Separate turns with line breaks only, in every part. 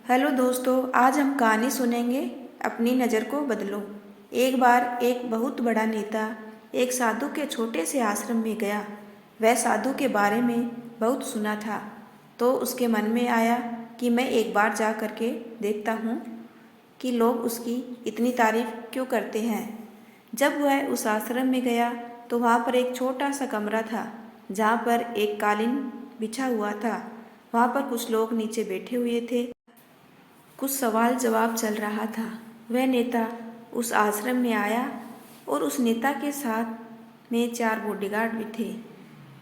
Hello दोस्तों, आज हम कहानी सुनेंगे। अपनी नज़र को बदलो। एक बार एक बहुत बड़ा नेता एक साधु के छोटे से आश्रम में गया। वह साधु के बारे में बहुत सुना था, तो उसके मन में आया कि मैं एक बार जा करके देखता हूँ कि लोग उसकी इतनी तारीफ क्यों करते हैं। जब वह उस आश्रम में गया तो वहाँ पर एक छोटा सा कमरा था, जहाँ पर एक कालीन बिछा हुआ था। वहाँ पर कुछ लोग नीचे बैठे हुए थे। कुछ सवाल जवाब चल रहा था। वह नेता उस आश्रम में आया और उस नेता के साथ में 4 बॉडीगार्ड भी थे।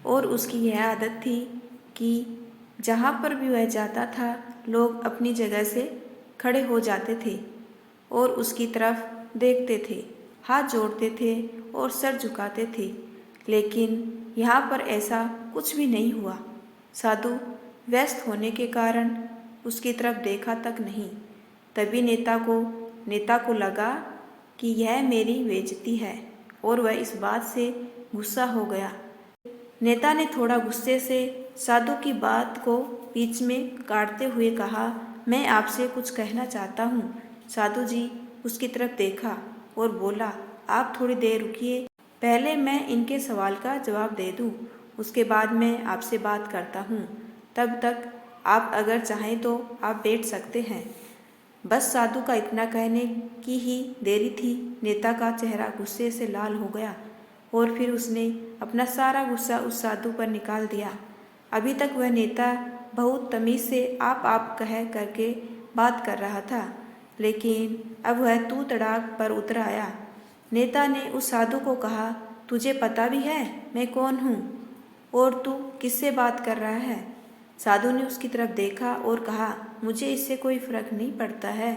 और उसकी यह आदत थी कि जहाँ पर भी वह जाता था, लोग अपनी जगह से खड़े हो जाते थे और उसकी तरफ देखते थे, हाथ जोड़ते थे और सर झुकाते थे। लेकिन यहाँ पर ऐसा कुछ भी नहीं हुआ। साधु व्यस्त होने के कारण उसकी तरफ देखा तक नहीं। तभी नेता को लगा कि यह मेरी बेइज्जती है और वह इस बात से गुस्सा हो गया। नेता ने थोड़ा गुस्से से साधु की बात को बीच में काटते हुए कहा, मैं आपसे कुछ कहना चाहता हूँ। साधु जी उसकी तरफ देखा और बोला, आप थोड़ी देर रुकिए, पहले मैं इनके सवाल का जवाब दे दूँ, उसके बाद मैं आपसे बात करता हूँ। तब तक आप अगर चाहें तो आप बैठ सकते हैं। बस साधु का इतना कहने की ही देरी थी, नेता का चेहरा गुस्से से लाल हो गया और फिर उसने अपना सारा गुस्सा उस साधु पर निकाल दिया। अभी तक वह नेता बहुत तमीज़ से आप कह करके बात कर रहा था, लेकिन अब वह तू तड़ाक पर उतर आया। नेता ने उस साधु को कहा, तुझे पता भी है मैं कौन हूँ और तू किससे बात कर रहा है? साधु ने उसकी तरफ देखा और कहा, मुझे इससे कोई फर्क नहीं पड़ता है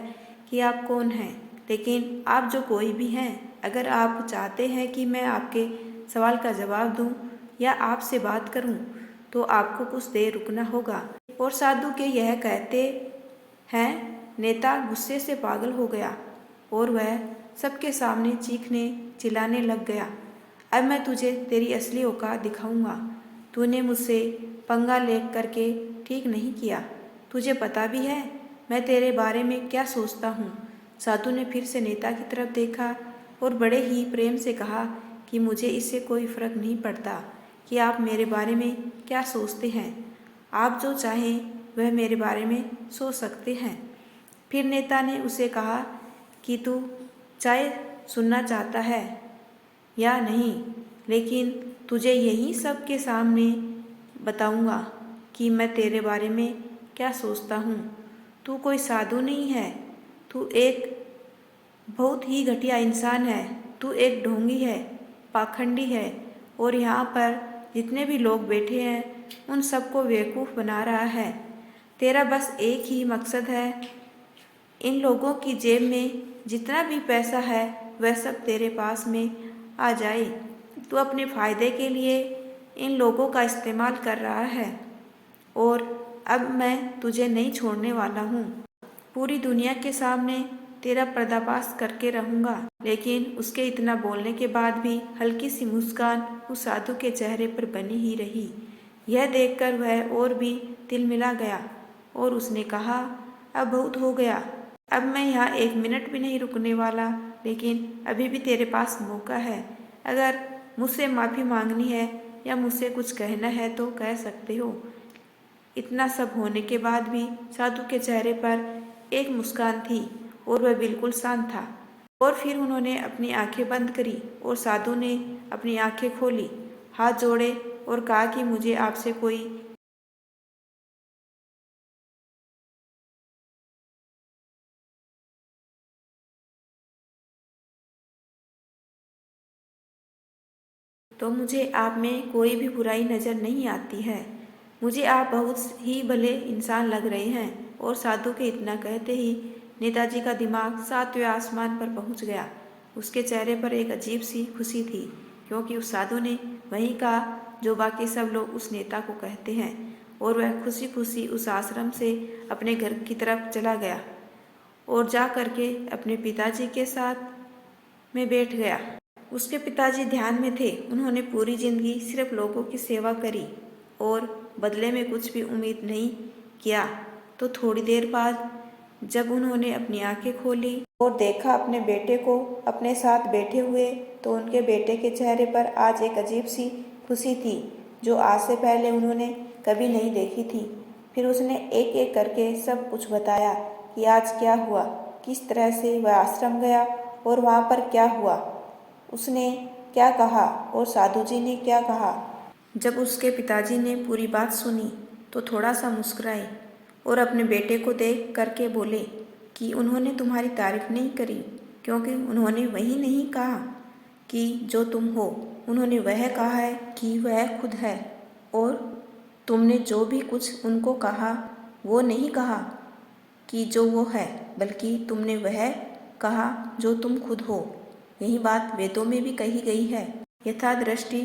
कि आप कौन हैं, लेकिन आप जो कोई भी हैं, अगर आप चाहते हैं कि मैं आपके सवाल का जवाब दूं या आपसे बात करूं, तो आपको कुछ देर रुकना होगा। और साधु के यह कहते हैं नेता गुस्से से पागल हो गया और वह सबके सामने चीखने चिल्लाने लग गया, अब मैं तुझे तेरी असली औकात दिखाऊंगा। तूने मुझसे पंगा ले करके ठीक नहीं किया। तुझे पता भी है मैं तेरे बारे में क्या सोचता हूँ। साधु ने फिर से नेता की तरफ देखा और बड़े ही प्रेम से कहा कि मुझे इससे कोई फर्क नहीं पड़ता कि आप मेरे बारे में क्या सोचते हैं। आप जो चाहें वह मेरे बारे में सोच सकते हैं। फिर नेता ने उसे कहा कि तू चाहे सुनना चाहता है या नहीं, लेकिन तुझे यही सबके सामने बताऊंगा कि मैं तेरे बारे में क्या सोचता हूँ। तू कोई साधु नहीं है, तू एक बहुत ही घटिया इंसान है। तू एक ढोंगी है, पाखंडी है और यहाँ पर जितने भी लोग बैठे हैं उन सबको बेवकूफ़ बना रहा है। तेरा बस एक ही मकसद है, इन लोगों की जेब में जितना भी पैसा है वह सब तेरे पास में आ जाए। तू अपने फ़ायदे के लिए इन लोगों का इस्तेमाल कर रहा है और अब मैं तुझे नहीं छोड़ने वाला हूँ। पूरी दुनिया के सामने तेरा पर्दाफाश करके रहूँगा। लेकिन उसके इतना बोलने के बाद भी हल्की सी मुस्कान उस साधु के चेहरे पर बनी ही रही। यह देखकर वह और भी तिलमिला गया और उसने कहा, अब बहुत हो गया, अब मैं यहाँ 1 मिनट भी नहीं रुकने वाला। लेकिन अभी भी तेरे पास मौका है, अगर मुझसे माफ़ी मांगनी है या मुझसे कुछ कहना है तो कह सकते हो। इतना सब होने के बाद भी साधु के चेहरे पर एक मुस्कान थी और वह बिल्कुल शांत था। और फिर उन्होंने अपनी आंखें बंद करी और साधु ने अपनी आंखें खोली, हाथ जोड़े और कहा कि मुझे आपसे कोई तो मुझे आप में कोई भी बुराई नज़र नहीं आती है। मुझे आप बहुत ही भले इंसान लग रहे हैं। और साधु के इतना कहते ही नेताजी का दिमाग 7वें आसमान पर पहुंच गया। उसके चेहरे पर एक अजीब सी खुशी थी, क्योंकि उस साधु ने वही कहा जो बाकी सब लोग उस नेता को कहते हैं। और वह खुशी खुशी उस आश्रम से अपने घर की तरफ चला गया और जा करके अपने पिताजी के साथ में बैठ गया। उसके पिताजी ध्यान में थे। उन्होंने पूरी जिंदगी सिर्फ लोगों की सेवा करी और बदले में कुछ भी उम्मीद नहीं किया। तो थोड़ी देर बाद जब उन्होंने अपनी आंखें खोली और देखा अपने बेटे को अपने साथ बैठे हुए, तो उनके बेटे के चेहरे पर आज एक अजीब सी खुशी थी जो आज से पहले उन्होंने कभी नहीं देखी थी। फिर उसने एक एक करके सब कुछ बताया कि आज क्या हुआ, किस तरह से वह आश्रम गया और वहाँ पर क्या हुआ, उसने क्या कहा और साधु जी ने क्या कहा। जब उसके पिताजी ने पूरी बात सुनी तो थोड़ा सा मुस्कुराए और अपने बेटे को देख करके बोले कि उन्होंने तुम्हारी तारीफ नहीं करी, क्योंकि उन्होंने वही नहीं कहा कि जो तुम हो, उन्होंने वह कहा है कि वह खुद है। और तुमने जो भी कुछ उनको कहा वो नहीं कहा कि जो वो है, बल्कि तुमने वह कहा जो तुम खुद हो। यही बात वेदों में भी कही गई है, यथा दृष्टि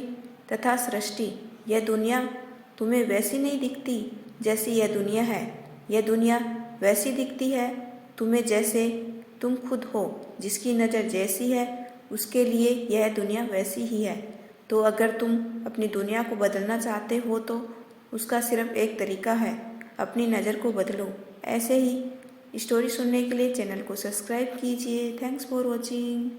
तथा सृष्टि। यह दुनिया तुम्हें वैसी नहीं दिखती जैसी यह दुनिया है, यह दुनिया वैसी दिखती है तुम्हें जैसे तुम खुद हो। जिसकी नज़र जैसी है उसके लिए यह दुनिया वैसी ही है। तो अगर तुम अपनी दुनिया को बदलना चाहते हो तो उसका सिर्फ एक तरीका है, अपनी नज़र को बदलो। ऐसे ही स्टोरी सुनने के लिए चैनल को सब्सक्राइब कीजिए। Thanks for watching.